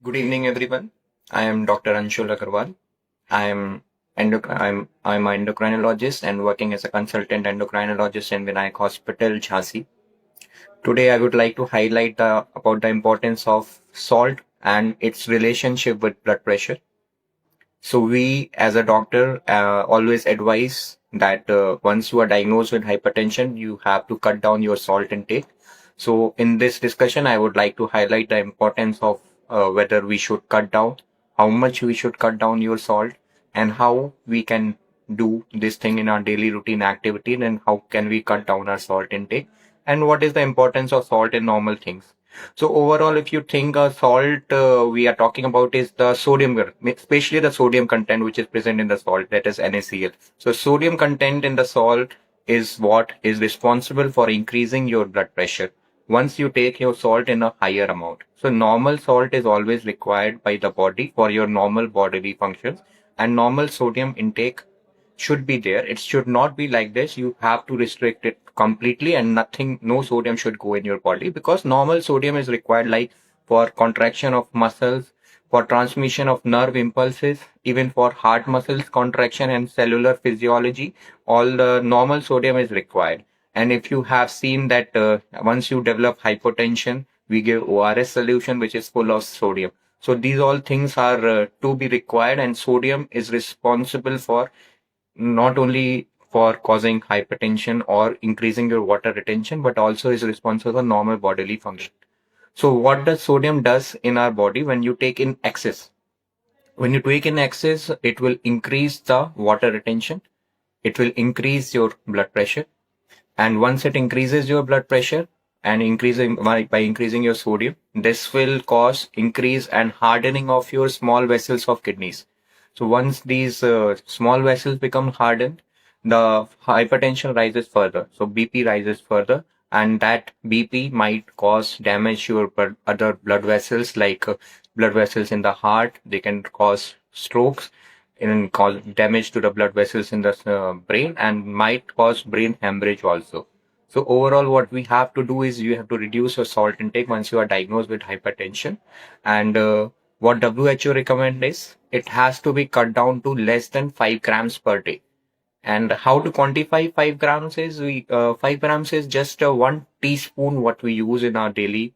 Good evening, everyone. I am Dr. Anshul Agrawal. I am I'm an endocrinologist and working as a consultant endocrinologist in Vinayak Hospital, Jhansi. Today, I would like to highlight about the importance of salt and its relationship with blood pressure. So, we as a doctor always advise that once you are diagnosed with hypertension, you have to cut down your salt intake. So, in this discussion, I would like to highlight the importance of whether we should cut down, how much we should cut down your salt, and how we can do this thing in our daily routine activity, and how can we cut down our salt intake, and what is the importance of salt in normal things. So overall, if you think salt we are talking about is the sodium, especially the sodium content which is present in the salt, that is NaCl. So sodium content in the salt is what is responsible for increasing your blood pressure once you take your salt in a higher amount. So normal salt is always required by the body for your normal bodily functions, and normal sodium intake should be there. It should not be like this. You have to restrict it completely and nothing, no sodium should go in your body because normal sodium is required like for contraction of muscles, for transmission of nerve impulses, even for heart muscles contraction and cellular physiology. All the normal sodium is required. And if you have seen that once you develop hypotension, we give ORS solution which is full of sodium. So these all things are to be required, and sodium is responsible for not only for causing hypertension or increasing your water retention, but also is responsible for normal bodily function. So what does sodium does in our body when you take in excess? When you take in excess, it will increase the water retention. It will increase your blood pressure. And once it increases your blood pressure and increasing by increasing your sodium, this will cause increase and hardening of your small vessels of kidneys. So once these small vessels become hardened, the hypertension rises further. So BP rises further, and that BP might cause damage to your other blood vessels, like blood vessels in the heart. They can cause strokes and cause damage to the blood vessels in the brain, and might cause brain hemorrhage also. So overall, what we have to do is you have to reduce your salt intake once you are diagnosed with hypertension, and what WHO recommend is it has to be cut down to less than 5 grams per day. And how to quantify 5 grams is 5 grams is just 1 teaspoon what we use in our daily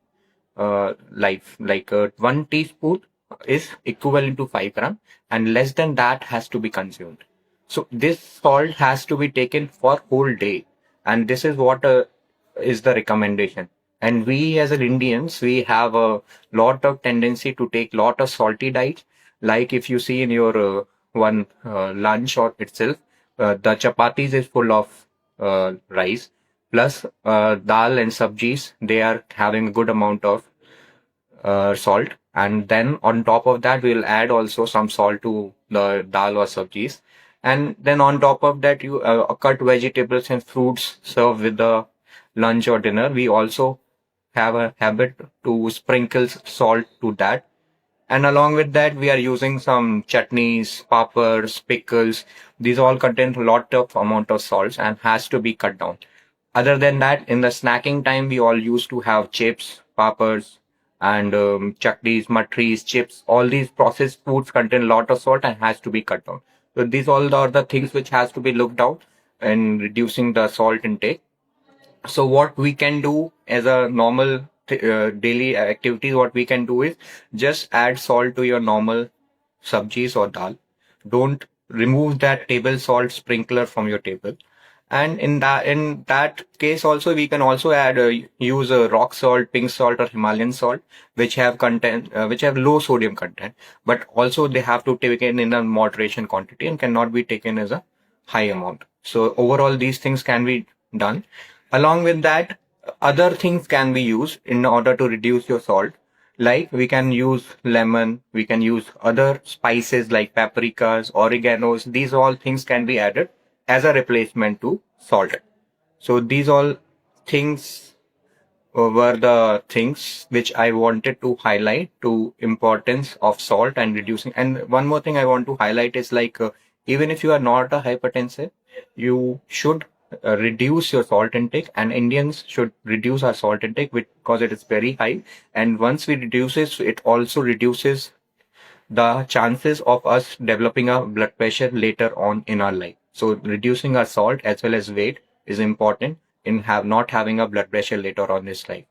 life. Like 1 teaspoon is equivalent to 5 gram, and less than that has to be consumed. So this salt has to be taken for whole day, and this is what is the recommendation. And we as an Indians, we have a lot of tendency to take lot of salty diets. Like if you see in your one lunch or itself, the chapatis is full of rice plus dal and sabjis. They are having a good amount of salt, and then on top of that we'll add also some salt to the dal or sabjis, and then on top of that you cut vegetables and fruits served with the lunch or dinner. We also have a habit to sprinkle salt to that, and along with that we are using some chutneys, papads, pickles. These all contain a lot of amount of salts and has to be cut down. Other than that, in the snacking time, we all used to have chips, papads, and chutneys, matris, chips. All these processed foods contain a lot of salt and has to be cut down. So these all are the things which has to be looked out in reducing the salt intake. So what we can do as a normal daily activities, what we can do is just add salt to your normal sabjis or dal. Don't remove that table salt sprinkler from your table. And in that case also we can also add use rock salt, pink salt, or Himalayan salt, which have content which have low sodium content, but also they have to taken in a moderation quantity and cannot be taken as a high amount. So overall these things can be done. Along with that, other things can be used in order to reduce your salt. Like we can use lemon, we can use other spices like paprikas, oreganos. These all things can be added as a replacement to salt. So these all things were the things which I wanted to highlight to importance of salt and reducing. And one more thing I want to highlight is like even if you are not a hypertensive, you should reduce your salt intake, and Indians should reduce our salt intake because it is very high. And once we reduce it also reduces the chances of us developing a blood pressure later on in our life. So reducing our salt as well as weight is important in have not having a blood pressure later on in this life.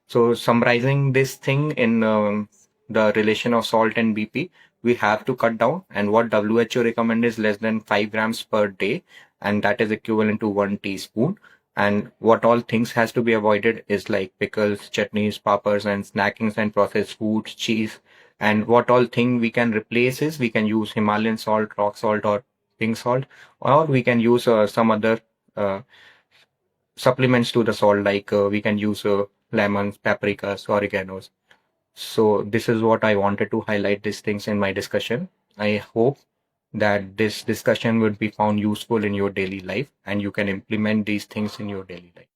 So summarizing this thing in the relation of salt and BP, we have to cut down, and what WHO recommend is less than 5 grams per day, and that is equivalent to 1 teaspoon. And what all things has to be avoided is like pickles, chutneys, papas, and snackings and processed foods, cheese. And what all thing we can replace is we can use Himalayan salt, rock salt, or pink salt, or we can use some other uh, supplements to the salt, like we can use lemons, paprikas, oreganos. So this is what I wanted to highlight these things in my discussion. I hope that this discussion would be found useful in your daily life and you can implement these things in your daily life.